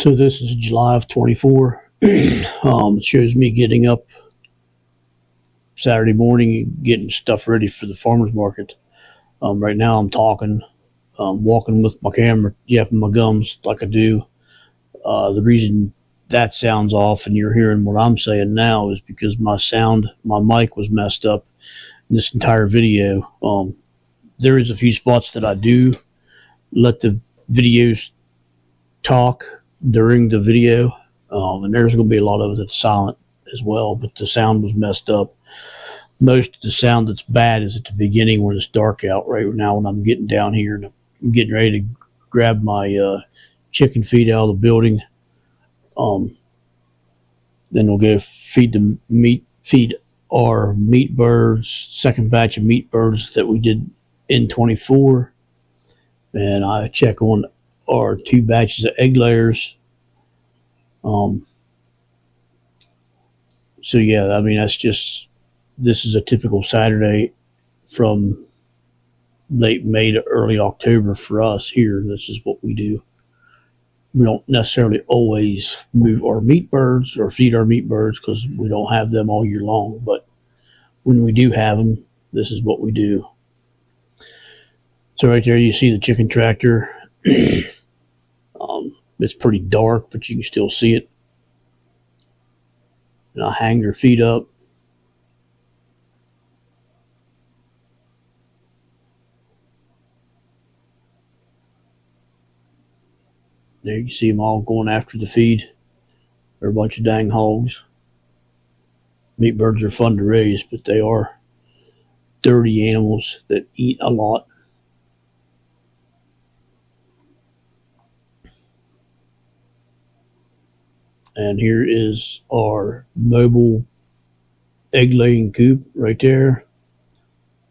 So this is July of 24. It shows me getting up Saturday morning and getting stuff ready for the farmer's market. Right now I'm talking, walking with my camera, yapping my gums like I do. The reason that sounds off and you're hearing what I'm saying now is because my mic was messed up in this entire video. There is a few spots that I do let the videos talk during the video, and there's going to be a lot of it that's silent as well, but the sound was messed up. Most of the sound that's bad is at the beginning when it's dark out. Right now when I'm getting down here and I'm getting ready to grab my chicken feed out of the building, then we'll go feed our meat birds, second batch of meat birds that we did in 24, and I check on our 2 batches of egg layers. So yeah, I mean, this is a typical Saturday from late May to early October for us here. This is what we do. We don't necessarily always move our meat birds or feed our meat birds because we don't have them all year long, but when we do have them, this is what we do. So right there you see the chicken tractor. It's pretty dark, but you can still see it. And I hang their feet up. There you see them all going after the feed. They're a bunch of dang hogs. Meat birds are fun to raise, but they are dirty animals that eat a lot. And here is our mobile egg laying coop right there.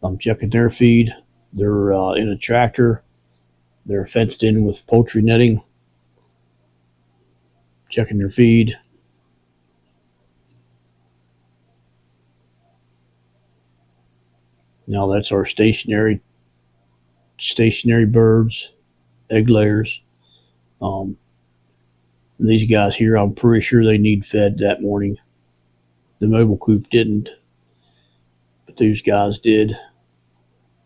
I'm checking their feed. They're in a tractor. They're fenced in with poultry netting. Checking their feed. Now that's our stationary birds, egg layers. These guys here, I'm pretty sure they need fed that morning. The mobile coop didn't, but those guys did.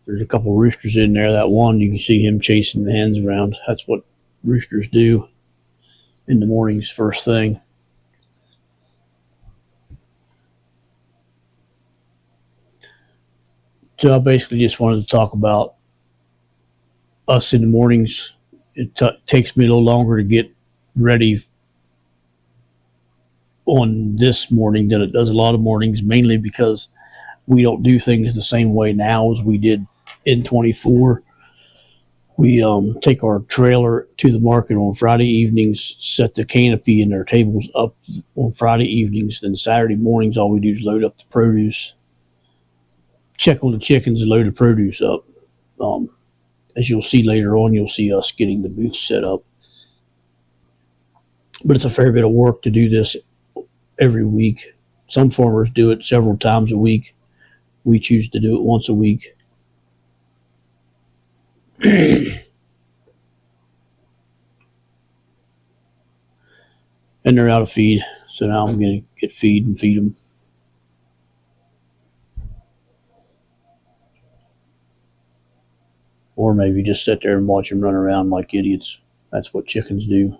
There's a couple roosters in there. That one, you can see him chasing the hens around. That's what roosters do in the mornings, first thing. So I basically just wanted to talk about us in the mornings. It takes me a little longer to get ready on this morning than it does a lot of mornings, mainly because we don't do things the same way now as we did in 24. We take our trailer to the market on Friday evenings, set the canopy and our tables up on Friday evenings. Then Saturday mornings, all we do is load up the produce, check on the chickens, and load the produce up. As you'll see later on, you'll see us getting the booth set up. But it's a fair bit of work to do this every week. Some farmers do it several times a week. We choose to do it once a week. And they're out of feed, so now I'm going to get feed and feed them. Or maybe just sit there and watch them run around like idiots. That's what chickens do.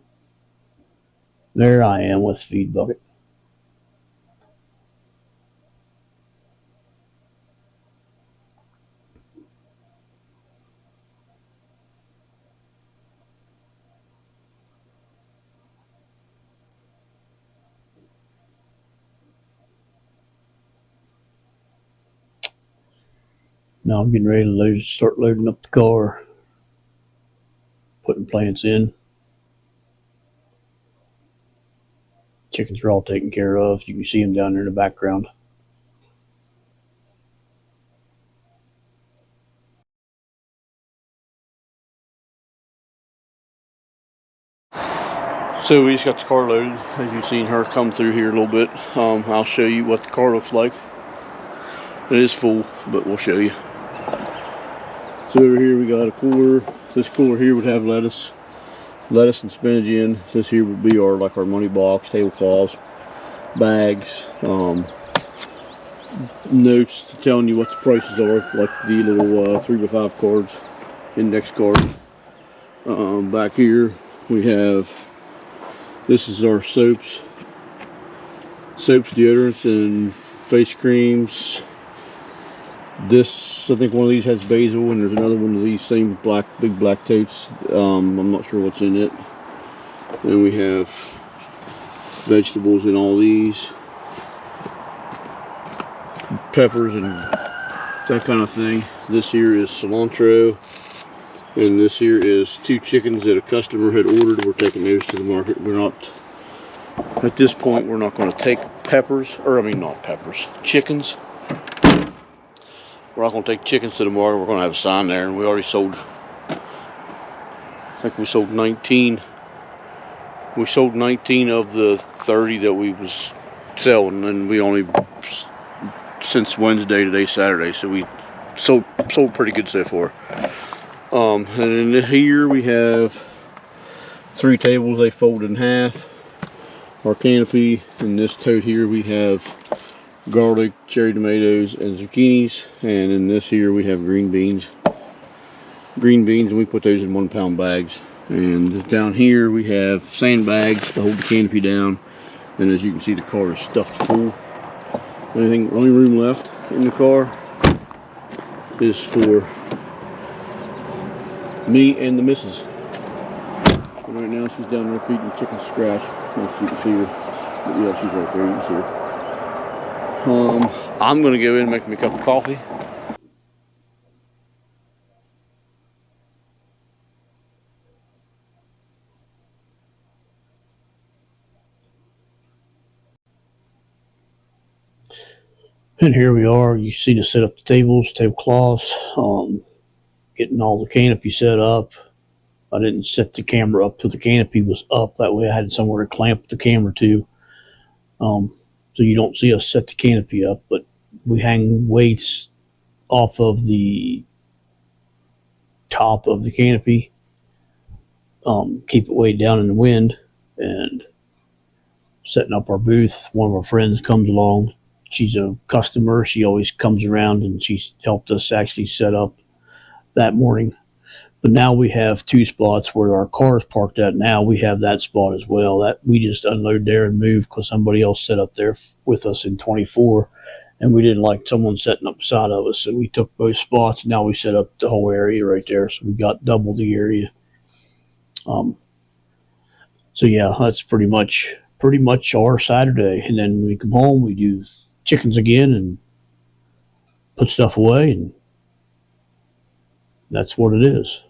There I am with feed bucket. Now I'm getting ready to start loading up the car, putting plants in. Chickens are all taken care of. You can see them down there in the background. So we just got the car loaded. As you've seen her come through here a little bit. I'll show you what the car looks like. It is full, but we'll show you. So over here we got a cooler. This cooler here would have lettuce. lettuce and spinach in. This here would be our money box, tablecloths, bags, notes telling you what the prices are, like the little 3x5 cards, index cards. Back here we have, this is our soaps, deodorants, and face creams. This, I think one of these has basil, and there's another one of these same big black totes. I'm not sure what's in it. Then we have vegetables in all these, peppers and that kind of thing. This here is cilantro, and this here is 2 chickens that a customer had ordered. We're taking those to the market. We're not, at this point, we're not going to take chickens. We're not going to take chickens to the market. We're going to have a sign there, and we already sold, I think we sold 19. We sold 19 of the 30 that we was selling, and we only, since Wednesday, today's Saturday, so we sold pretty good so far. And in here we have 3 tables. They fold in half. Our canopy. In this tote here we have garlic, cherry tomatoes, and zucchinis. And in this here we have green beans. And we put those in 1-pound bags. And down here we have sandbags to hold the canopy down. And as you can see, the car is stuffed full. Only room left in the car is for me and the missus. And right now she's down there feeding chicken scratch. Not sure you can see her. But yeah, she's right there. You can see her. I'm gonna go in and make me a cup of coffee. And here we are. You see to set up the tables, tablecloths, getting all the canopy set up. I didn't set the camera up till the canopy was up. That way I had somewhere to clamp the camera to. So you don't see us set the canopy up, but we hang weights off of the top of the canopy, keep it weighed down in the wind, and setting up our booth. One of our friends comes along. She's a customer. She always comes around, and she's helped us actually set up that morning. But now we have 2 spots where our car is parked at. Now we have that spot as well. That we just unload there and move because somebody else set up there with us in 24, and we didn't like someone setting up beside of us, so we took both spots. Now we set up the whole area right there, so we got double the area. So yeah, that's pretty much our Saturday. And then when we come home, we do chickens again and put stuff away, and that's what it is.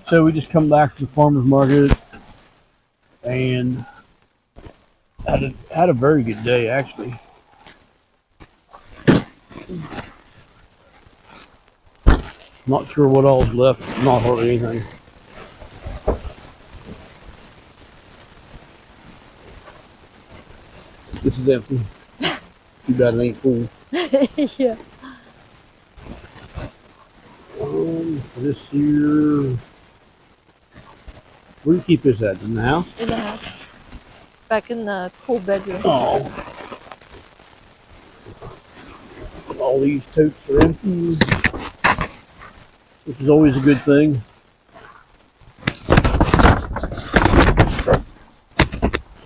So we just come back to the farmer's market and had a very good day, actually. Not sure what all's left. Not hardly anything. This is empty. Too bad it ain't full. Yeah. For this year, where do you keep this at? In the house? In the house. back in the cool bedroom. Oh. All these totes are empty, which is always a good thing.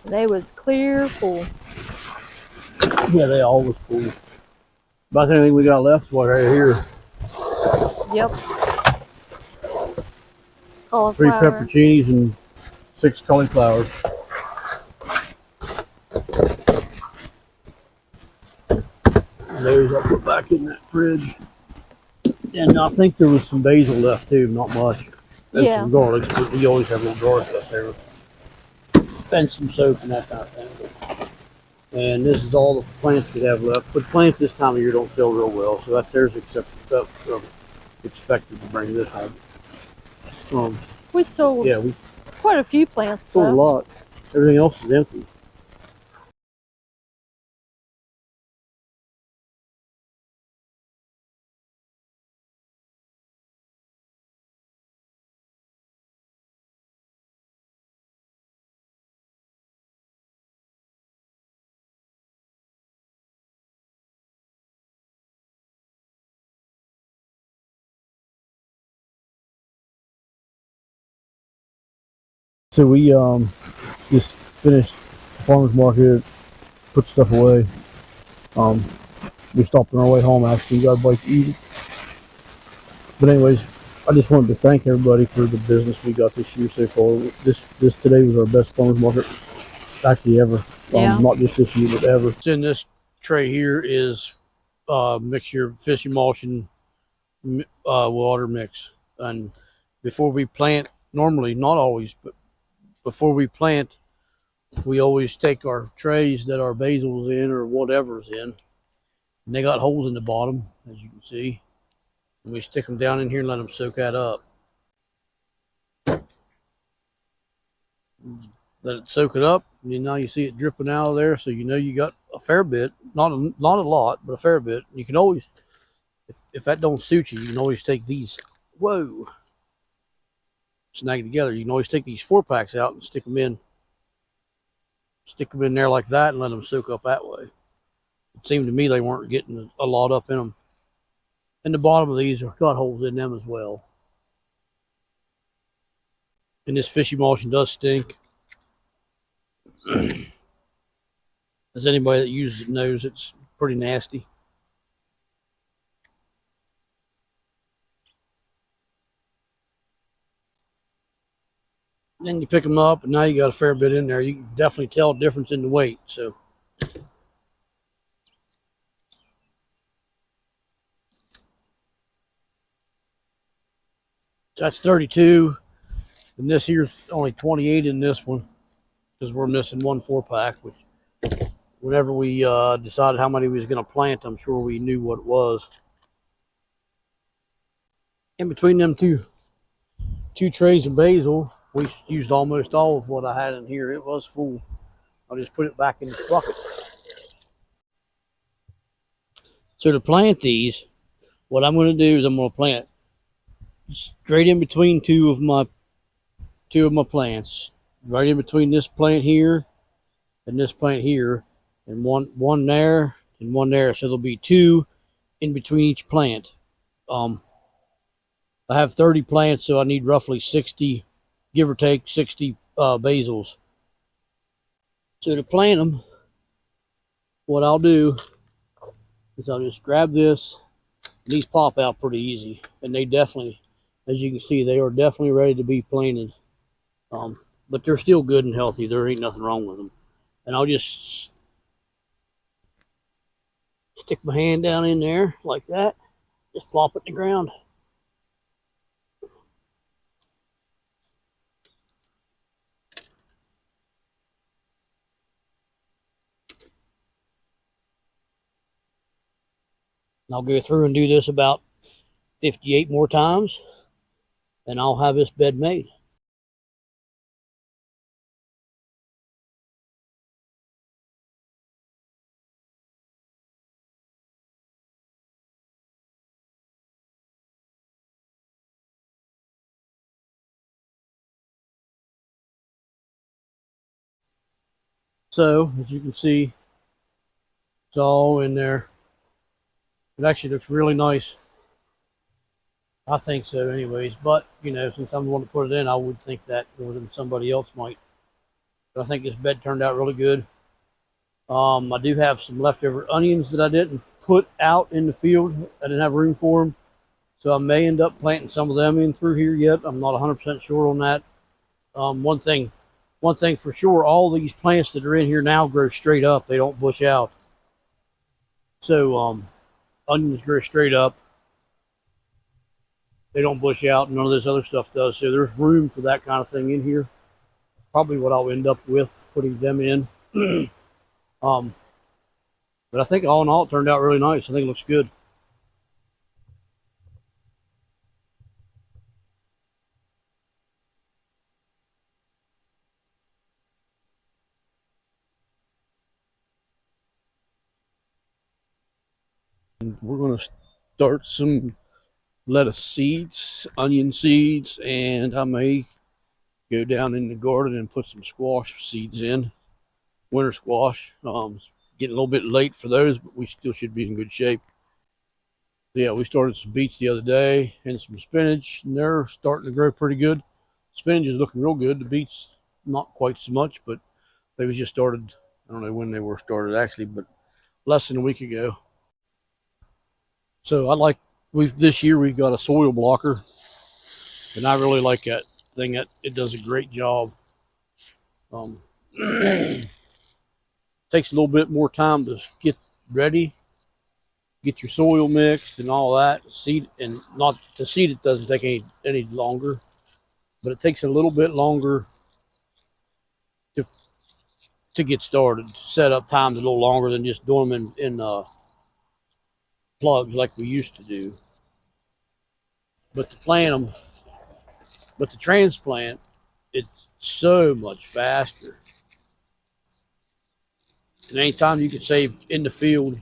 They was clear full. Yeah, they always full. About the only thing we got left is right here. Yep. 3 Cauliflower. pepperoncinis and 6 cauliflowers. And those I'll put back in that fridge. And I think there was some basil left too, not much. And Yeah. some garlic. We always have a little garlic up there. And some soap and that kind of thing. And this is all the plants we have left. But plants this time of year don't sell real well, so that's theirs expected to bring this home. We sold quite a few plants. Sold a lot. Everything else is empty. So we just finished the farmer's market, put stuff away. We stopped on our way home actually, got a bite to eat. But anyways, I just wanted to thank everybody for the business we got this year so far. This today was our best farmer's market actually ever. Not just this year, but ever. What's in this tray here is mixture of fishing mulch and water mix. And before we plant, normally, not always, but before we plant, we always take our trays that our basil's in or whatever's in, and they got holes in the bottom, as you can see, and we stick them down in here and let them soak that up. Let it soak it up, and now you see it dripping out of there, so you know you got a fair bit, not a lot, but a fair bit. You can always, if that don't suit you, you can always take these, snag together. You can always take these 4-packs out and stick them in there like that and let them soak up that way. It seemed to me they weren't getting a lot up in them. And the bottom of these are got holes in them as well. And this fishy emulsion does stink. As anybody that uses it knows, it's pretty nasty. Then you pick them up, and now you got a fair bit in there. You can definitely tell a difference in the weight. So that's 32, and this here's only 28 in this one because we're missing one 4-pack. Which, whenever we decided how many we was going to plant, I'm sure we knew what it was. In between them two trays of basil, we used almost all of what I had in here. It was full. I'll just put it back in this bucket. So to plant these, what I'm going to do is I'm going to plant straight in between two of my plants, right in between this plant here and this plant here, and one there and one there. So there'll be 2 in between each plant. I have 30 plants, so I need roughly 60, give or take 60 basils. So to plant them, what I'll do is I'll just grab this. These pop out pretty easy, and they definitely, as you can see, they are definitely ready to be planted. But they're still good and healthy. There ain't nothing wrong with them. And I'll just stick my hand down in there like that. Just plop it in the ground. And I'll go through and do this about 58 more times, and I'll have this bed made. So, as you can see, it's all in there. It actually looks really nice. I think so anyways. But, you know, since I'm the one to put it in, I would think that more than somebody else might. But I think this bed turned out really good. I do have some leftover onions that I didn't put out in the field. I didn't have room for them. So I may end up planting some of them in through here yet. I'm not 100% sure on that. One thing for sure, all these plants that are in here now grow straight up. They don't bush out. So onions grow straight up. They don't bush out. None of this other stuff does. So there's room for that kind of thing in here. Probably what I'll end up with, putting them in. But I think all in all, it turned out really nice. I think it looks good. And we're going to start some lettuce seeds, onion seeds, and I may go down in the garden and put some squash seeds in. Winter squash. Getting a little bit late for those, but we still should be in good shape. Yeah, we started some beets the other day and some spinach, and they're starting to grow pretty good. Spinach is looking real good. The beets, not quite so much, but they was just started. I don't know when they were started actually, but less than a week ago. So this year we've got a soil blocker, and I really like that thing. It does a great job. Takes a little bit more time to get ready, get your soil mixed and all that. Seed and not to seed it doesn't take any longer, but it takes a little bit longer to get started. Set up time's a little longer than just doing them in plugs like we used to do. But to plant them, but to transplant, it's so much faster. And anytime you can save in the field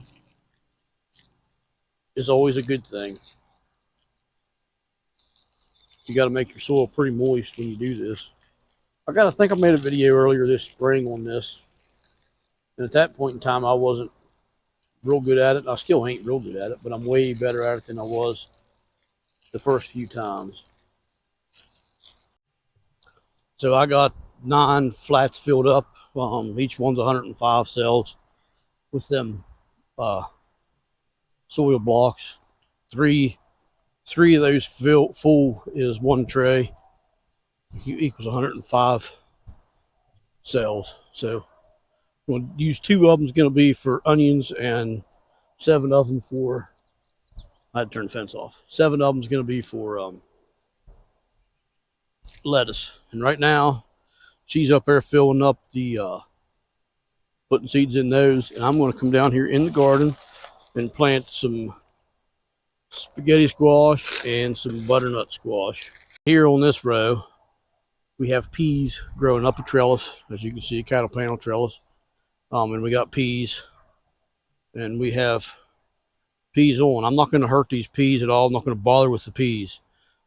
is always a good thing. You got to make your soil pretty moist when you do this. I think I made a video earlier this spring on this. And at that point in time, I wasn't real good at it. I still ain't real good at it, but I'm way better at it than I was the first few times. So I got 9 flats filled up. Each one's 105 cells with them soil blocks. Three of those full is one tray. Equals 105 cells. So we'll use 2 of them is going to be for onions and 7 of them for. I had to turn the fence off. 7 of them is going to be for lettuce. And right now, she's up there filling up the putting seeds in those, and I'm going to come down here in the garden and plant some spaghetti squash and some butternut squash. Here on this row, we have peas growing up a trellis, as you can see, a cattle panel trellis. And we got peas, and we have peas on. I'm not going to hurt these peas at all. I'm not going to bother with the peas.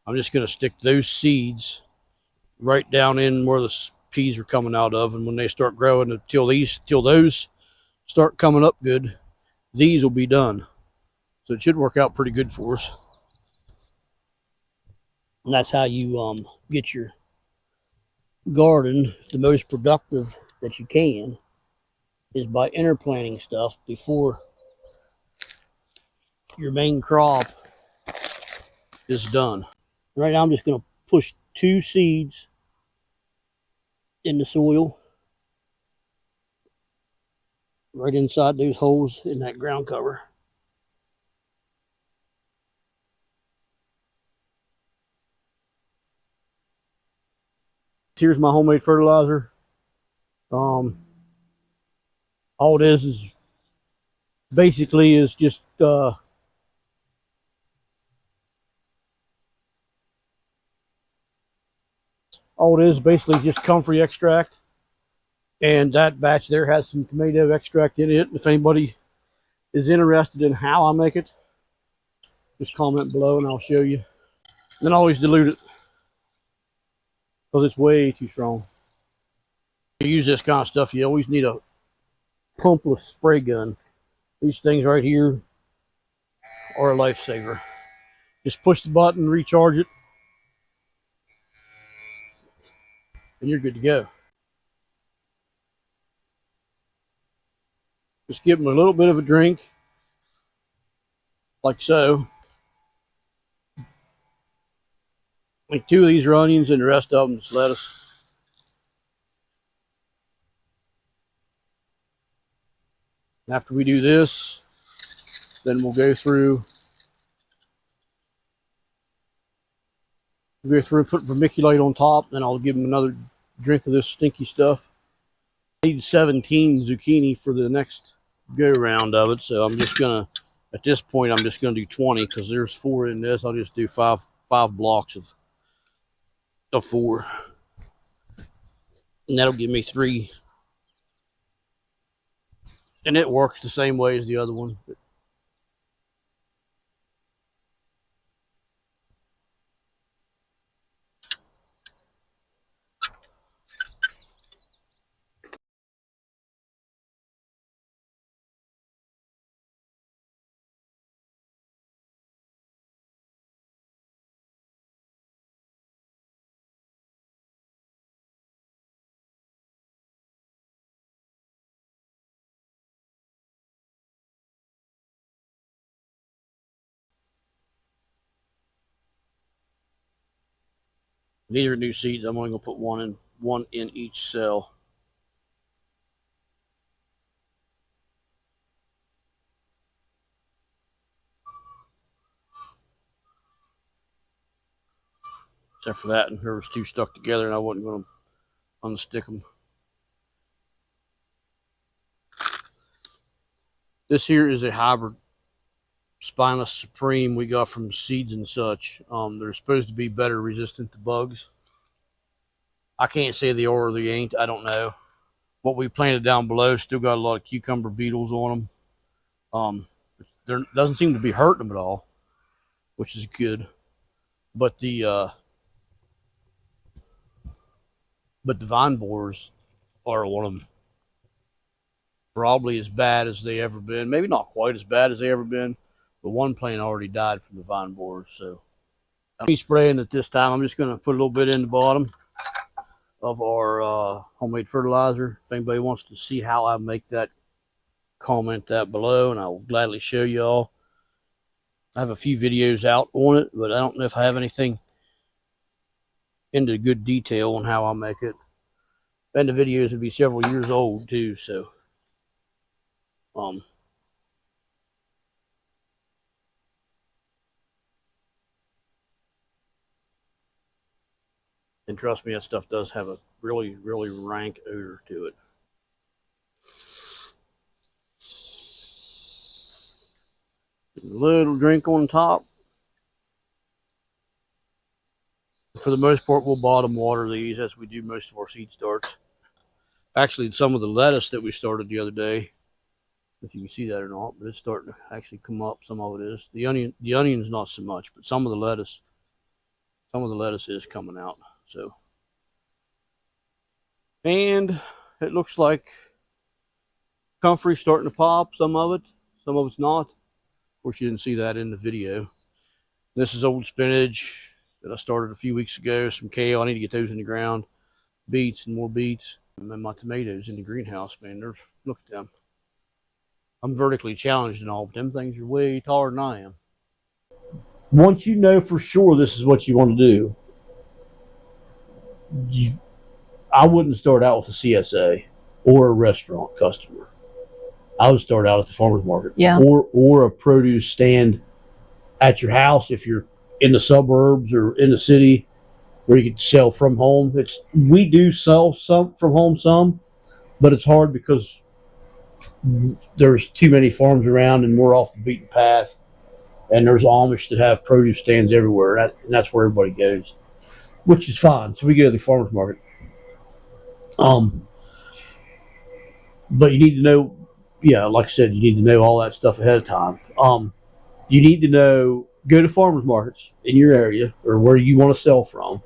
I'm just going to stick those seeds right down in where the peas are coming out of, and when they start growing, until those start coming up good, these will be done. So it should work out pretty good for us. And that's how you get your garden the most productive that you can, is by interplanting stuff before your main crop is done. Right now I'm just going to push 2 seeds in the soil right inside those holes in that ground cover. Here's my homemade fertilizer. All it is basically is just comfrey extract, and that batch there has some tomato extract in it. If anybody is interested in how I make it, just comment below and I'll show you. And then always dilute it, because it's way too strong. To use this kind of stuff, you always need a pumpless spray gun. These things right here are a lifesaver. Just push the button, recharge it, and you're good to go. Just give them a little bit of a drink, like so. Like 2 of these are onions and the rest of them is lettuce. After we do this, then we'll go through, put vermiculite on top, then I'll give them another drink of this stinky stuff. I need 17 zucchini for the next go round of it, so I'm just gonna, at this point, I'm just gonna do 20 because there's 4 in this. I'll just do five blocks of 4, and that'll give me 3. And it works the same way as the other one. These are new seeds. I'm only gonna put one in each cell. Except for that, and there was 2 stuck together, and I wasn't gonna unstick them. This here is a hybrid Spinus Supreme we got from Seeds and Such. They're supposed to be better resistant to bugs. I can't say they are or they ain't. I don't know. What we planted down below still got a lot of cucumber beetles on them. There doesn't seem to be hurting them at all, which is good. But the vine borers are one of them. Probably as bad as they ever been. Maybe not quite as bad as they ever been, but one plant already died from the vine borers. So I'm not spraying it this time. I'm just going to put a little bit in the bottom of our homemade fertilizer. If anybody wants to see how I make that, comment that below, and I will gladly show y'all. I have a few videos out on it, but I don't know if I have anything into good detail on how I make it. And the videos would be several years old too, so and trust me, that stuff does have a really, really rank odor to it. A little drink on top. For the most part, we'll bottom water these as we do most of our seed starts. Actually, some of the lettuce that we started the other day, if you can see that or not, but it's starting to actually come up. Some of it is. The onion's not so much, but some of the lettuce is coming out. So, and it looks like comfrey's starting to pop. Some of it's not. Of course, you didn't see that in the video. This is old spinach that I started a few weeks ago. Some kale. I need to get those in the ground. Beets and more beets. And then my tomatoes in the greenhouse, man. Look at them. I'm vertically challenged and all, but them things are way taller than I am. Once you know for sure this is what you want to do, I wouldn't start out with a CSA or a restaurant customer. I would start out at the farmer's market, or a produce stand at your house if you're in the suburbs or in the city where you can sell from home. We do sell some from home, but it's hard because there's too many farms around and we're off the beaten path. And there's Amish that have produce stands everywhere, and that's where everybody goes, which is fine. So we go to the farmer's market. But you need to know, like I said, you need to know all that stuff ahead of time. You need to know, go to farmers markets in your area or where you want to sell from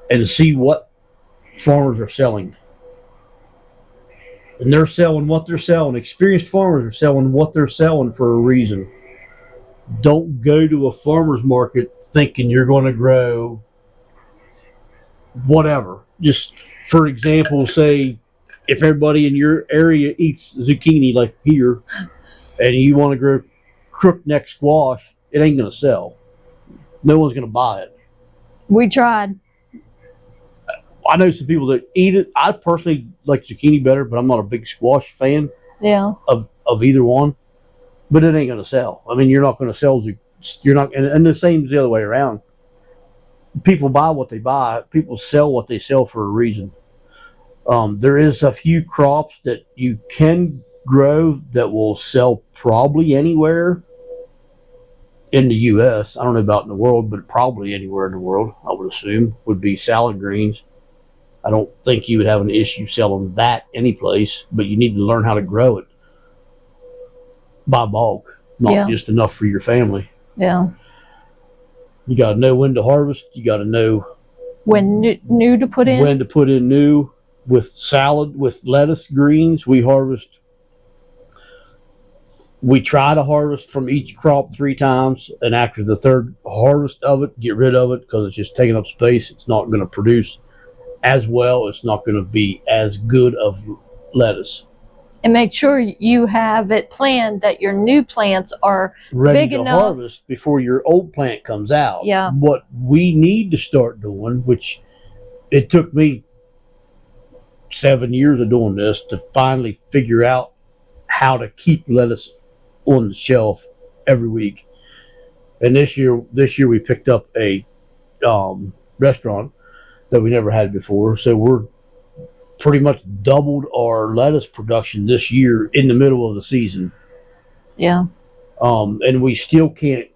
and see what farmers are selling. and they're selling what they're selling. Experienced farmers are selling what they're selling for a reason. Don't go to a farmer's market thinking you're going to grow whatever. Just for example, say if everybody in your area eats zucchini like here, and you want to grow crookneck squash, it ain't going to sell. No one's going to buy it. We tried. I know some people that eat it. I personally like zucchini better, but I'm not a big squash fan. Yeah. Of either one. But it ain't going to sell. I mean, you're not going to sell. You're not, and the same is the other way around. People buy what they buy. People sell what they sell for a reason. There is a few crops that you can grow that will sell probably anywhere in the U.S. I don't know about in the world, but probably anywhere in the world, I would assume, would be salad greens. I don't think you would have an issue selling that any place, but you need to learn how to grow it by bulk, not just enough for your family. Yeah. You got to know when to harvest. You got to know when new to put in. When to put in new. With salad, with lettuce, greens, we try to harvest from each crop 3 times, and after the 3rd harvest of it, get rid of it because it's just taking up space. It's not going to produce as well. It's not going to be as good of lettuce. And make sure you have it planned that your new plants are ready big to enough. Harvest before your old plant comes out. Yeah. What we need to start doing, which it took me 7 years of doing this to finally figure out how to keep lettuce on the shelf every week. And this year we picked up a restaurant that we never had before. So we're pretty much doubled our lettuce production this year in the middle of the season. Yeah. And we still can't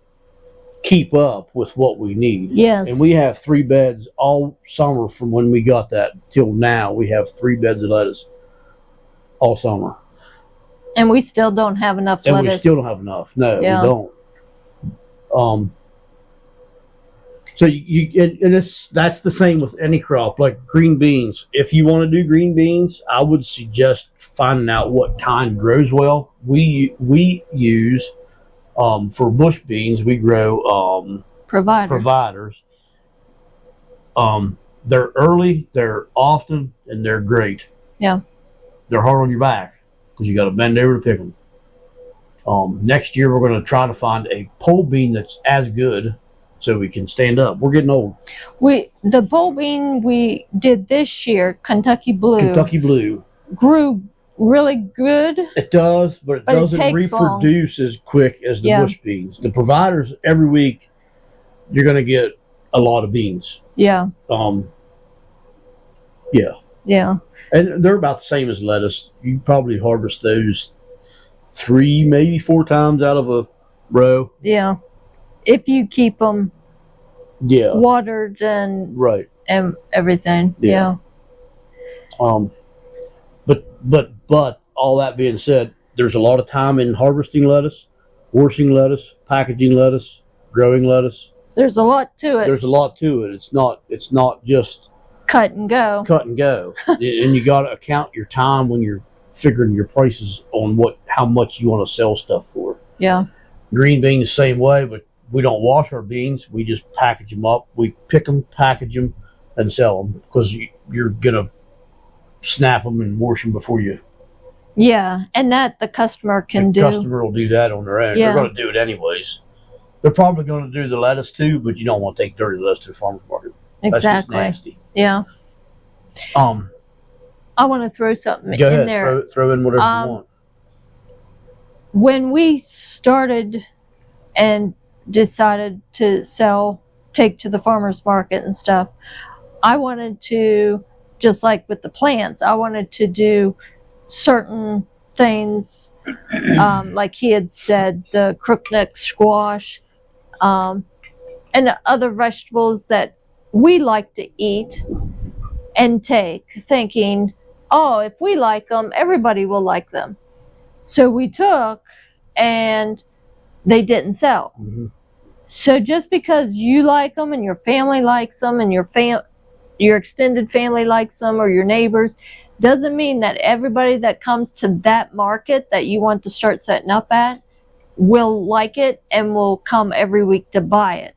keep up with what we need. Yes. And we have 3 beds all summer from when we got that till now. We have 3 beds of lettuce all summer. And we still don't have enough lettuce. And we still don't have enough. No, we don't. So that's the same with any crop, like green beans. If you want to do green beans, I would suggest finding out what kind grows well. We use for bush beans, we grow providers. They're early, they're often, and they're great. Yeah. They're hard on your back because you got to bend over to pick them. Next year, we're going to try to find a pole bean that's as good so we can stand up. We're getting old. The pole bean we did this year, Kentucky Blue, grew really good. It does, but it doesn't reproduce as quick as the bush beans. The providers, every week, you're going to get a lot of beans. Yeah. Yeah. And they're about the same as lettuce. You probably harvest those 3, maybe 4 times out of a row. Yeah. If you keep them watered and everything. Yeah. But all that being said, there's a lot of time in harvesting lettuce, washing lettuce, packaging lettuce, growing lettuce. There's a lot to it. It's not just cut and go. And you got to account your time when you're figuring your prices on how much you want to sell stuff for. Yeah. Green beans the same way, but we don't wash our beans. We just package them up. We pick them, package them, and sell them because you're gonna snap them and wash them before you. Yeah, and that the customer can do. The customer will do that on their own. They're going to do it anyways. They're probably going to do the lettuce too, but you don't want to take dirty lettuce to the farmer's market. Exactly. That's just nasty. Yeah. I want to throw something go ahead, in there. Throw in whatever you want. When we started and decided to take to the farmer's market and stuff, I wanted to, just like with the plants, I wanted to do certain things, like he had said, the crookneck squash, and the other vegetables that we like to eat and take, thinking, oh, if we like them, everybody will like them. So we took, and they didn't sell. Mm-hmm. So just because you like them and your family likes them and your extended family likes them or your neighbors, doesn't mean that everybody that comes to that market that you want to start setting up at will like it and will come every week to buy it.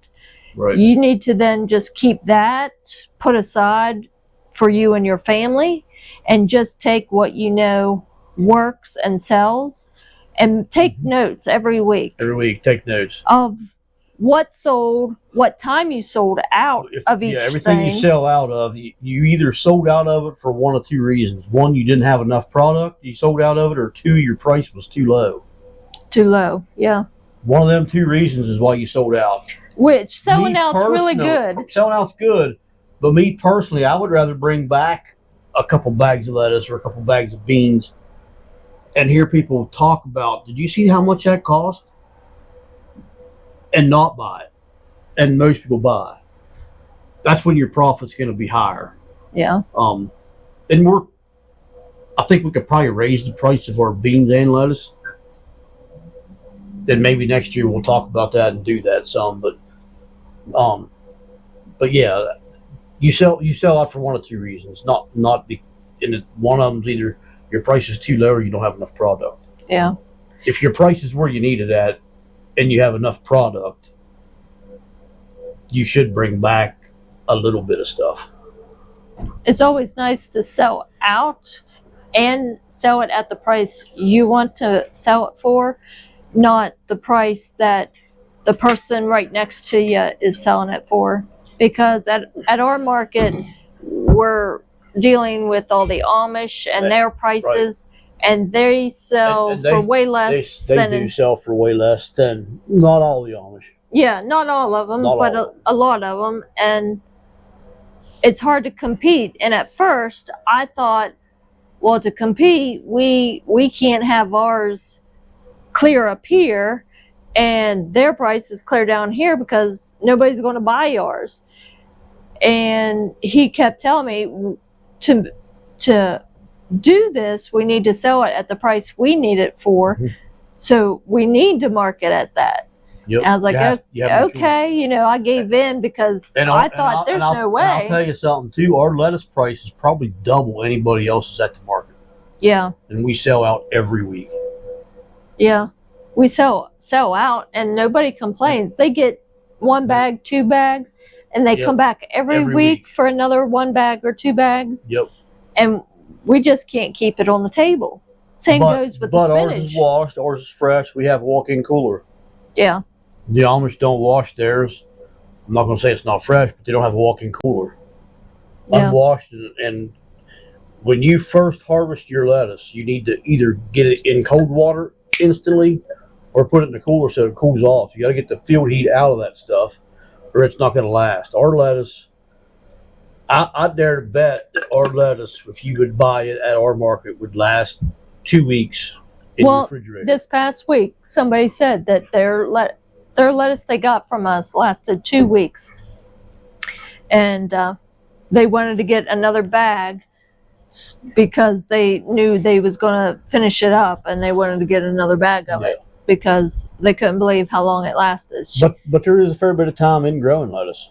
Right. You need to then just keep that put aside for you and your family, and just take what you know works and sells, and take notes every week. Every week, take notes of what sold, what time you sold out of each everything thing. you sell out of, you either sold out of it for one of two reasons. One, you didn't have enough product, you sold out of it, or two, your price was too low. Too low, yeah. One of them two reasons is why you sold out. Which, selling out's really good. Selling out's good, but me personally, I would rather bring back a couple bags of lettuce or a couple bags of beans and hear people talk about, did you see how much that cost? And not buy it. And most people buy. That's when your profit's going to be higher. Yeah. And I think we could probably raise the price of our beans and lettuce. Then maybe next year we'll talk about that and do that some. But yeah, you sell out for one of two reasons. One of them's either your price is too low or you don't have enough product. Yeah. If your price is where you need it at and you have enough product, you should bring back a little bit of stuff. It's always nice to sell out and sell it at the price you want to sell it for, not the price that the person right next to you is selling it for. Because at our market, we're dealing with all the Amish and their prices, right. And they sell for way less. They do sell for way less than, not all the Amish. Yeah, not all of them, but a lot of them. And it's hard to compete. And at first, I thought, well, to compete, we can't have ours clear up here and their price is clear down here because nobody's going to buy yours. And he kept telling me to do this, we need to sell it at the price we need it for. Mm-hmm. So we need to market at that. Yep. I was like, okay, I gave in because I thought there's no way. I'll tell you something too. Our lettuce price is probably double anybody else's at the market. Yeah. And we sell out every week. Yeah. We sell out and nobody complains. They get one bag, 2 bags, and they come back every week for another 1 bag or 2 bags. Yep. And we just can't keep it on the table. Same goes with the spinach. But ours is washed, ours is fresh. We have a walk-in cooler. Yeah. The Amish don't wash theirs. I'm not going to say it's not fresh, but they don't have a walk-in cooler. Yeah. Unwashed, and when you first harvest your lettuce, you need to either get it in cold water instantly or put it in the cooler so it cools off. You got to get the field heat out of that stuff or it's not going to last. Our lettuce, I dare to bet that our lettuce, if you would buy it at our market, would last 2 weeks in the refrigerator. This past week, somebody said that their lettuce they got from us lasted 2 weeks. And they wanted to get another bag because they knew they was going to finish it up, and they wanted to get another bag of it because they couldn't believe how long it lasted. But there is a fair bit of time in growing lettuce.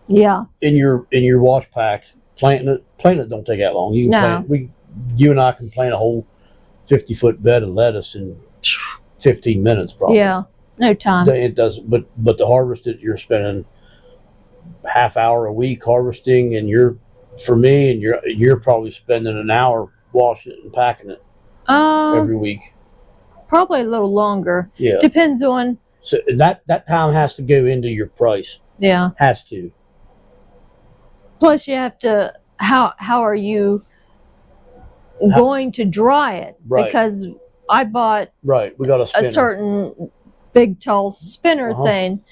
Yeah. In your wash pack, planting it don't take that long. You can you and I can plant a whole 50-foot bed of lettuce in 15 minutes probably. Yeah. No time. It doesn't, but to harvest it, you're spending half hour a week harvesting, and you're probably spending an hour washing it and packing it every week. Probably a little longer. Yeah. Depends on. So that time has to go into your price. Yeah. Has to. Plus, you have to. How are you going to dry it? Right. Because I bought. Right. We got a certain big tall spinner thing,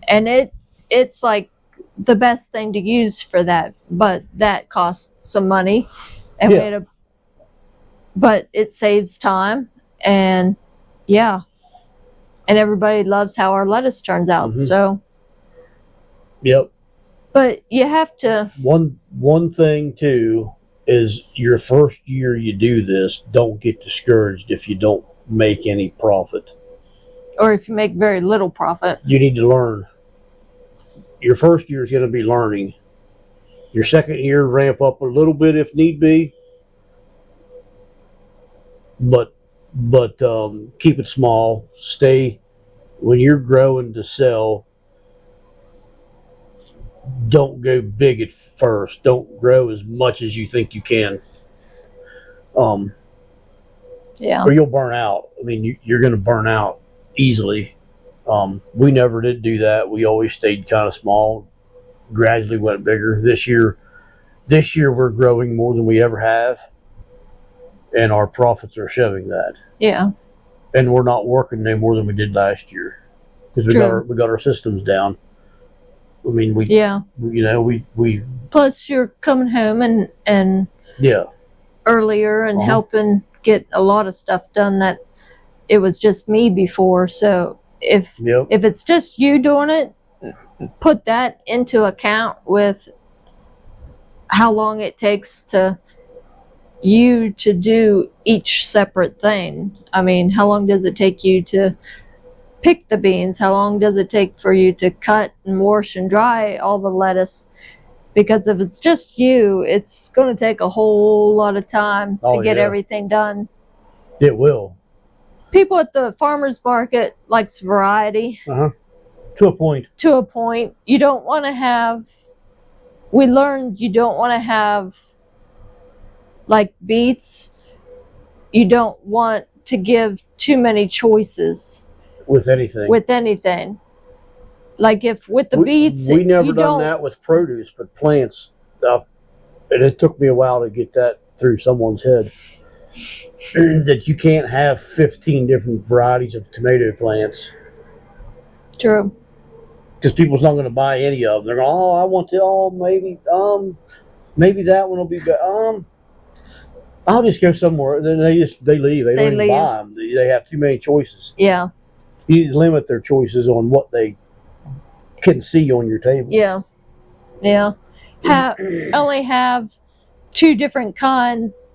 and it's like the best thing to use for that, but that costs some money, and but it saves time, and and everybody loves how our lettuce turns out. Mm-hmm. So but you have to one thing too is your first year you do this, don't get discouraged if you don't make any profit. Or if you make very little profit. You need to learn. Your first year is going to be learning. Your second year, ramp up a little bit if need be. but keep it small. Stay when you're growing to sell. Don't go big at first. Don't grow as much as you think you can. Yeah. Or you'll burn out. I mean, you're going to burn out easily. We never did do that. We always stayed kind of small. Gradually went bigger. This year we're growing more than we ever have, and our profits are showing that. Yeah. And we're not working no more than we did last year because we got our systems down. I mean, we Plus, you're coming home and yeah, earlier and helping get a lot of stuff done that it was just me before. So if it's just you doing it, put that into account with how long it takes to you to do each separate thing. I mean, how long does it take you to pick the beans? How long does it take for you to cut and wash and dry all the lettuce? Because if it's just you, it's going to take a whole lot of time to get everything done. It will. People at the farmer's market likes variety. To a point. To a point. You don't want to have, we learned you don't want to have like beets. You don't want to give too many choices. With anything. Like if with the beets, we never done that with produce, but plants stuff. And it took me a while to get that through someone's head. That you can't have 15 different varieties of tomato plants. True. Because people's not going to buy any of them. They're going, I want to, maybe that one will be good. I'll just go somewhere. Then they leave. They don't even buy them. They have too many choices. Yeah. You need to limit their choices on what they can see on your table. Yeah. Yeah. Only have 2 different kinds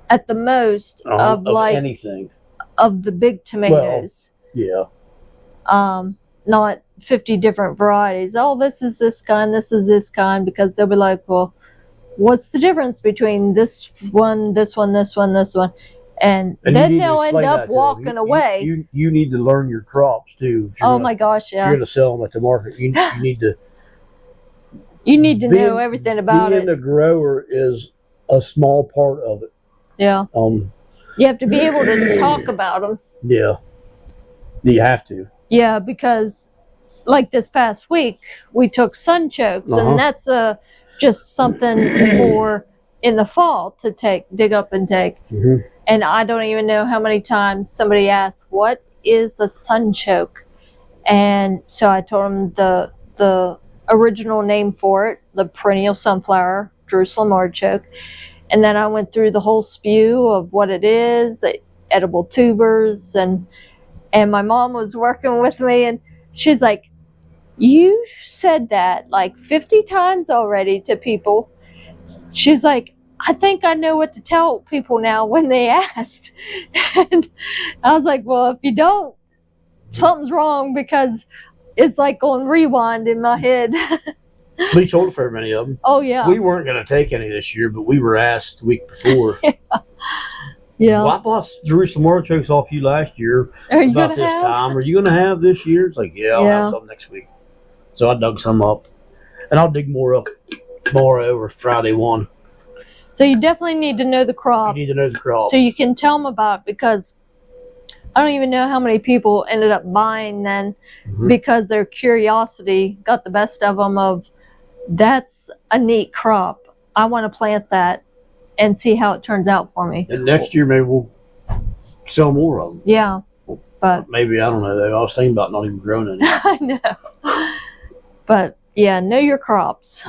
at the most of like anything of the big tomatoes. Well, yeah. Not 50 different varieties. Oh, this is this kind, this is this kind, because they'll be like, well, what's the difference between this one, this one, this one, this one? And then they'll end up walking away. You need to learn your crops too. Oh my gosh, yeah. If you're going to sell them at the market, you need to. You need to know everything about it. Being a grower is a small part of it. Yeah. You have to be able to talk about them. Yeah. You have to. Yeah, because like this past week, we took sunchokes, and that's just something for in the fall to dig up and take. And I don't even know how many times somebody asked, what is a sunchoke? And so I told them the original name for it, the perennial sunflower, Jerusalem artichoke. And then I went through the whole spew of what it is, the edible tubers, and my mom was working with me, and she's like, you said that like 50 times already to people. She's like, I think I know what to tell people now when they asked. And I was like, well, if you don't, something's wrong, because it's like on rewind in my head. We sold a fair many of them. Oh, yeah. We weren't going to take any this year, but we were asked the week before. Yeah. Well, I bought Jerusalem artichokes off you last year about this time. Are you going to have this year? It's like, yeah, I'll have some next week. So I dug some up. And I'll dig more up tomorrow or Friday one. So you definitely need to know the crop. You need to know the crop. So you can tell them about it, because I don't even know how many people ended up buying then because their curiosity got the best of them of, that's a neat crop. I want to plant that and see how it turns out for me. And next year maybe we'll sell more of them. Yeah. But maybe, I don't know, though. I was thinking about not even growing any. I know. But yeah, know your crops.